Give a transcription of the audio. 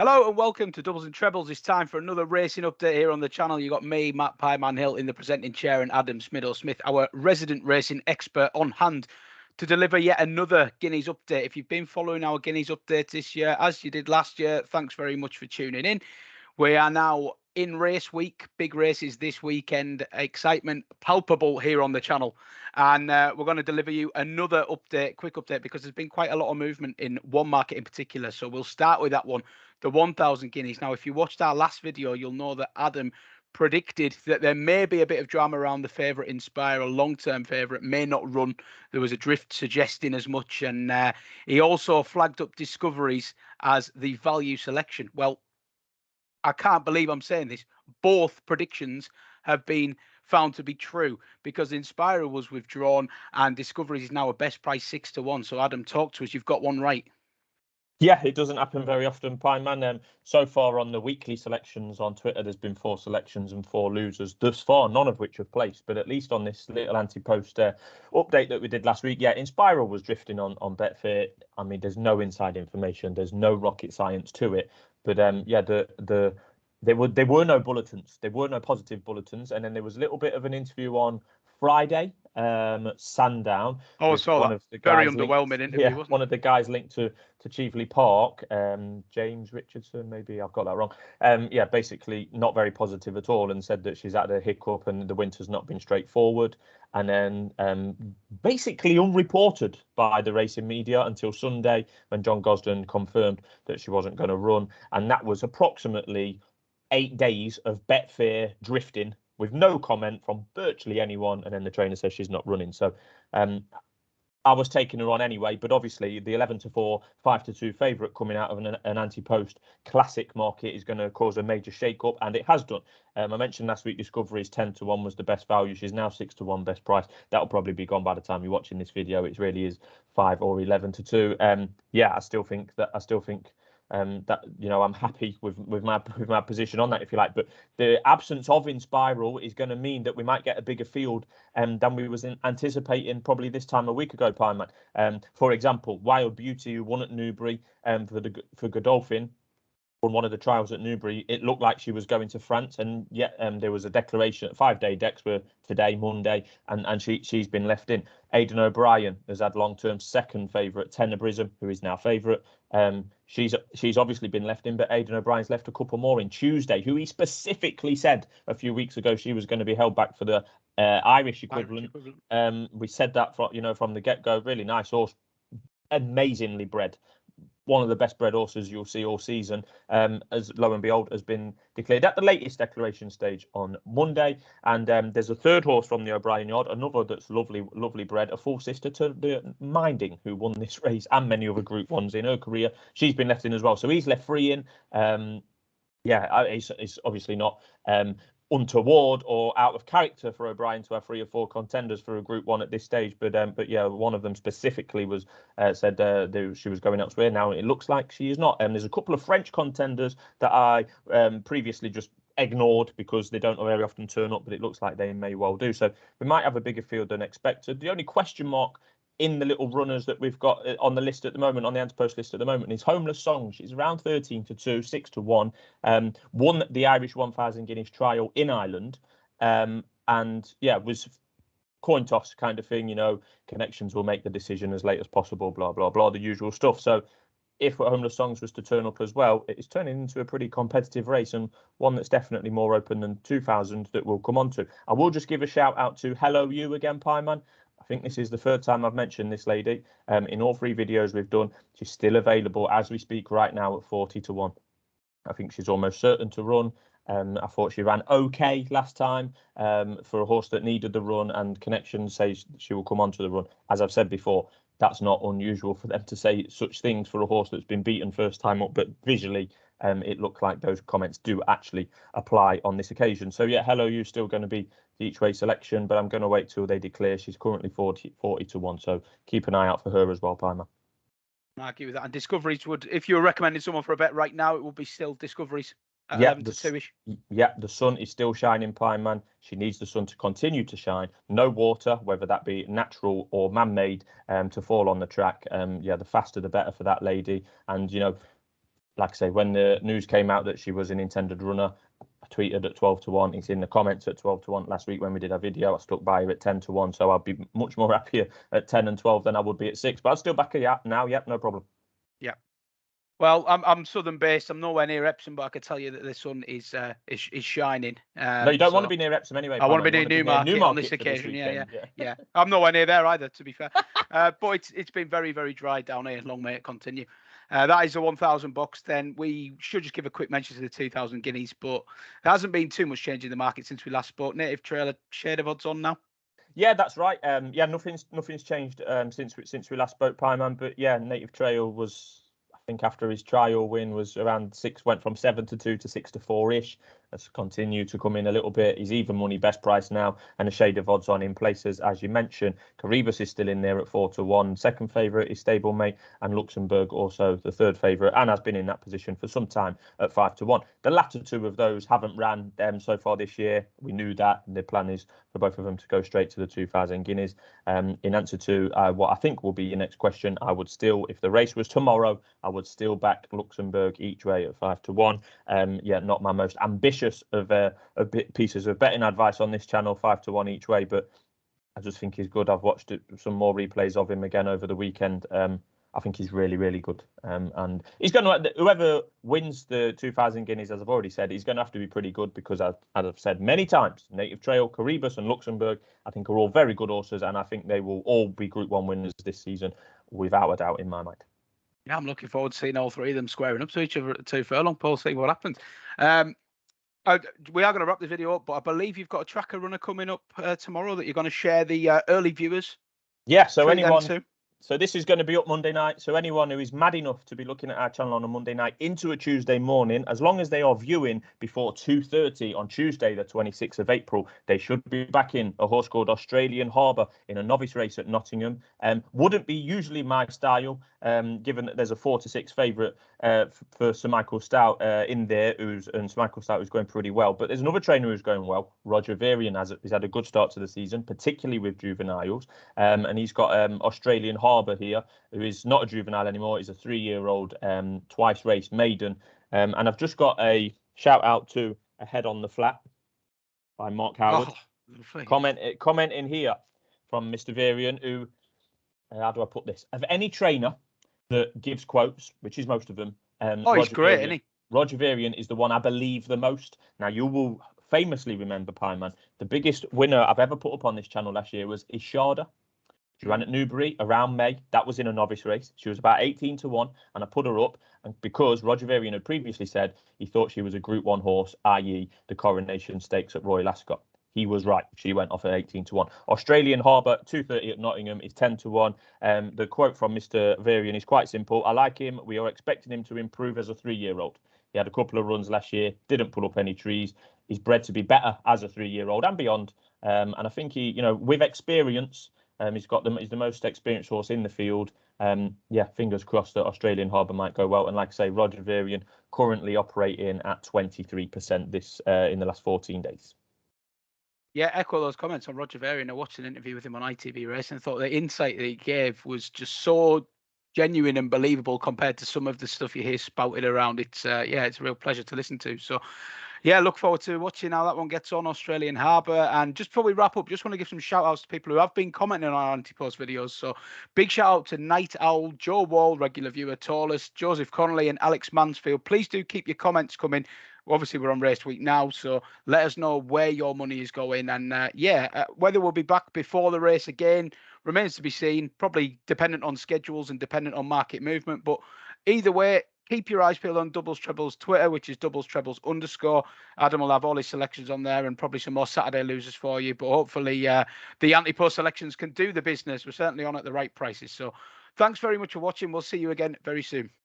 Hello and welcome to Doubles and Trebles. It's time for another racing update here on the channel. You got me, Matt Pieman Hill, in the presenting chair, and Adam Smiddle-Smith, our resident racing expert, on hand to deliver yet another Guineas update. If you've been following our Guineas updates this year, as you did last year, thanks very much for tuning in. We are now in race week, big races this weekend, excitement palpable here on the channel. And we're going to deliver you another update, quick update, because there's been quite a lot of movement in one market in particular. So we'll start with that one, the 1,000 guineas. Now, if you watched our last video, you'll know that Adam predicted that there may be a bit of drama around the favourite Inspiral, long-term favourite, may not run. There was a drift suggesting as much. And he also flagged up Discoveries as the value selection. Well, I can't believe I'm saying this. Both predictions have been found to be true because Inspiral was withdrawn and Discoveries is now a best price 6-1. So Adam, talk to us. You've got one right. Yeah, it doesn't happen very often, Pieman. So far on the weekly selections on Twitter, there's been 4 selections and 4 losers thus far, none of which have placed. But at least on this little anti-post update that we did last week, yeah, Inspiral was drifting on Betfair. I mean, there's no inside information, there's no rocket science to it. But yeah, there were no bulletins, there were no positive bulletins, and then there was a little bit of an interview on Friday, Sandown. Oh, I saw that. Very underwhelming interview, wasn't it? One of the guys linked to Cheveley Park, James Richardson, maybe I've got that wrong. Yeah, basically not very positive at all, and said that she's had a hiccup and the winter's not been straightforward. And then basically unreported by the racing media until Sunday, when John Gosden confirmed that she wasn't going to run. And that was approximately 8 days of Betfair drifting with no comment from virtually anyone. And then the trainer says she's not running. So I was taking her on anyway, but obviously the 11-4, 5-2 favourite coming out of an anti-post classic market is going to cause a major shake-up, and it has done. I mentioned last week Discovery's 10-1 was the best value. She's now 6-1 best price. That'll probably be gone by the time you're watching this video. It really is 5 or 11-2. Yeah, I still think that that, you know, I'm happy with my position on that, if you like. But the absence of Inspiral is going to mean that we might get a bigger field than we was anticipating probably this time a week ago, Pieman. For example, Wild Beauty, who won at Newbury for Godolphin, on one of the trials at Newbury, it looked like she was going to France, and yet there was a declaration. 5-day decks were today, Monday, and she's been left in. Aidan O'Brien has had long-term second favourite, Tenebrism, who is now favourite. She's obviously been left in, but Aidan O'Brien's left a couple more in. Tuesday, who he specifically said a few weeks ago she was going to be held back for the Irish equivalent. We said that from the get-go. Really nice horse, amazingly bred. One of the best bred horses you'll see all season, as lo and behold has been declared at the latest declaration stage on Monday. And there's a third horse from the O'Brien yard, another that's lovely bred, a full sister to the Minding, who won this race and many other Group 1s in her career. She's been left in as well, so he's left free in. Yeah, it's obviously not untoward or out of character for O'Brien to have 3 or 4 contenders for a Group 1 at this stage, but yeah, one of them specifically was said she was going elsewhere. Now it looks like she is not. There's a couple of French contenders that I previously just ignored because they don't very often turn up, but it looks like they may well do. So we might have a bigger field than expected. The only question mark in the little runners that we've got on the list at the moment, on the anti-post list at the moment, is Homeless Song. She's around 13-2, 6-1. Won the Irish 1,000 Guineas trial in Ireland, and yeah, was coin toss kind of thing. You know, connections will make the decision as late as possible. Blah blah blah, the usual stuff. So if Homeless Songs was to turn up as well, it's turning into a pretty competitive race, and one that's definitely more open than 2,000 that we'll come on to. I will just give a shout out to Hello You again, Pieman. I think this is the third time I've mentioned this lady. In all 3 videos we've done, she's still available as we speak right now at 40-1. I think she's almost certain to run. I thought she ran okay last time for a horse that needed the run, and connections says she will come onto the run. As I've said before, that's not unusual for them to say such things for a horse that's been beaten first time up, but visually it looked like those comments do actually apply on this occasion. So yeah, Hello You still going to be the each way selection, but I'm going to wait till they declare. She's currently 40-1, so keep an eye out for her as well, Pieman. I agree with that. And Discoveries would, if you were recommending someone for a bet right now, it would be still Discoveries at 11-2-ish. Yeah, the sun is still shining, Pieman. She needs the sun to continue to shine. No water, whether that be natural or man-made, to fall on the track. Yeah, the faster the better for that lady. And, you know, like I say, when the news came out that she was an intended runner, I tweeted at 12-1. It's in the comments at 12-1 last week when we did our video. I stuck by her at 10-1, so I'd be much more happier at 10 and 12 than I would be at 6. But I'd still back her now. Yep, no problem. Yeah. Well, I'm Southern based. I'm nowhere near Epsom, but I can tell you that the sun is shining. No, you don't want to be near Epsom anyway. I want to be near near Newmarket on this occasion. Yeah. I'm nowhere near there either, to be fair. But it's been very, very dry down here. Long may it continue. That is the 1,000 bucks. Then we should just give a quick mention to the 2,000 guineas, but there hasn't been too much change in the market since we last spoke. Native Trail a shade of odds on now. Yeah, that's right. Yeah, nothing's changed since we last spoke, Pieman. But yeah, Native Trail was, I think, after his trial win was around 6, went from 7-2 to 6-4 ish. Has continued to come in a little bit. He's even money best price now, and a shade of odds on in places, as you mentioned. Caribus is still in there at 4-1. Second favourite is Stablemate, and Luxembourg also the third favourite, and has been in that position for some time at 5-1. The latter two of those haven't ran so far this year. We knew that, and the plan is for both of them to go straight to the 2,000 guineas. In answer to what I think will be your next question, I would still, if the race was tomorrow, I would still back Luxembourg each way at 5-1. Yeah, not my most ambitious of pieces of betting advice on this channel, 5-1 each way, but I just think he's good. I've watched some more replays of him again over the weekend. I think he's really, really good. And he's going to, whoever wins the 2,000 guineas, as I've already said, he's going to have to be pretty good because, as I've said many times, Native Trail, Caribus and Luxembourg, I think are all very good horses, and I think they will all be Group 1 winners this season, without a doubt in my mind. Yeah, I'm looking forward to seeing all three of them squaring up to each other at 2 furlong, Paul, see what happens. We are going to wrap the video up, but I believe you've got a tracker runner coming up tomorrow that you're going to share the early viewers. Yeah, so anyone. So this is going to be up Monday night. So anyone who is mad enough to be looking at our channel on a Monday night into a Tuesday morning, as long as they are viewing before 2:30 on Tuesday, the 26th of April, they should be backing a horse called Australian Harbour in a novice race at Nottingham. Wouldn't be usually my style, given that there's a 4-6 favourite for Sir Michael Stout in there, and Sir Michael Stout is going pretty well. But there's another trainer who's going well. Roger Varian has had a good start to the season, particularly with juveniles, and he's got Australian Harbour here, who is not a juvenile anymore. He's a 3-year-old, twice raced maiden. And I've just got a shout out to A Head on the Flat by Mark Howard. Comment in here from Mr. Varian, who, how do I put this? Of any trainer that gives quotes, which is most of them, he's great, isn't he? Roger Varian is the one I believe the most. Now, you will famously remember, Pieman, the biggest winner I've ever put up on this channel last year was Ishada. She ran at Newbury around May. That was in a novice race. She was about 18-1, and I put her up. And because Roger Varian had previously said he thought she was a Group 1 horse, i.e. the Coronation Stakes at Royal Ascot. He was right. She went off at 18-1. Australian Harbour, 2:30 at Nottingham, is 10-1. The quote from Mr. Varian is quite simple. I like him. We are expecting him to improve as a 3-year-old. He had a couple of runs last year, didn't pull up any trees. He's bred to be better as a 3-year-old and beyond. And I think he, with experience, he's the most experienced horse in the field. Yeah, fingers crossed that Australian Harbour might go well. And like I say, Roger Varian currently operating at 23% this in the last 14 days. Yeah, echo those comments on Roger Varian. I watched an interview with him on ITV Racing and thought the insight that he gave was just so genuine and believable compared to some of the stuff you hear spouted around. It's it's a real pleasure to listen to. So yeah, look forward to watching how that one gets on, Australian Harbour. And just before we wrap up, just want to give some shout outs to people who have been commenting on our anti-post videos. So big shout out to Night Owl, Joe Wall, regular viewer, Taurus, Joseph Connolly and Alex Mansfield. Please do keep your comments coming. Obviously, we're on race week now, so let us know where your money is going. And whether we'll be back before the race again remains to be seen, probably dependent on schedules and dependent on market movement. But either way, keep your eyes peeled on Doubles Trebles Twitter, which is Doubles Trebles _. Adam will have all his selections on there and probably some more Saturday losers for you. But hopefully the anti-post selections can do the business. We're certainly on at the right prices. So thanks very much for watching. We'll see you again very soon.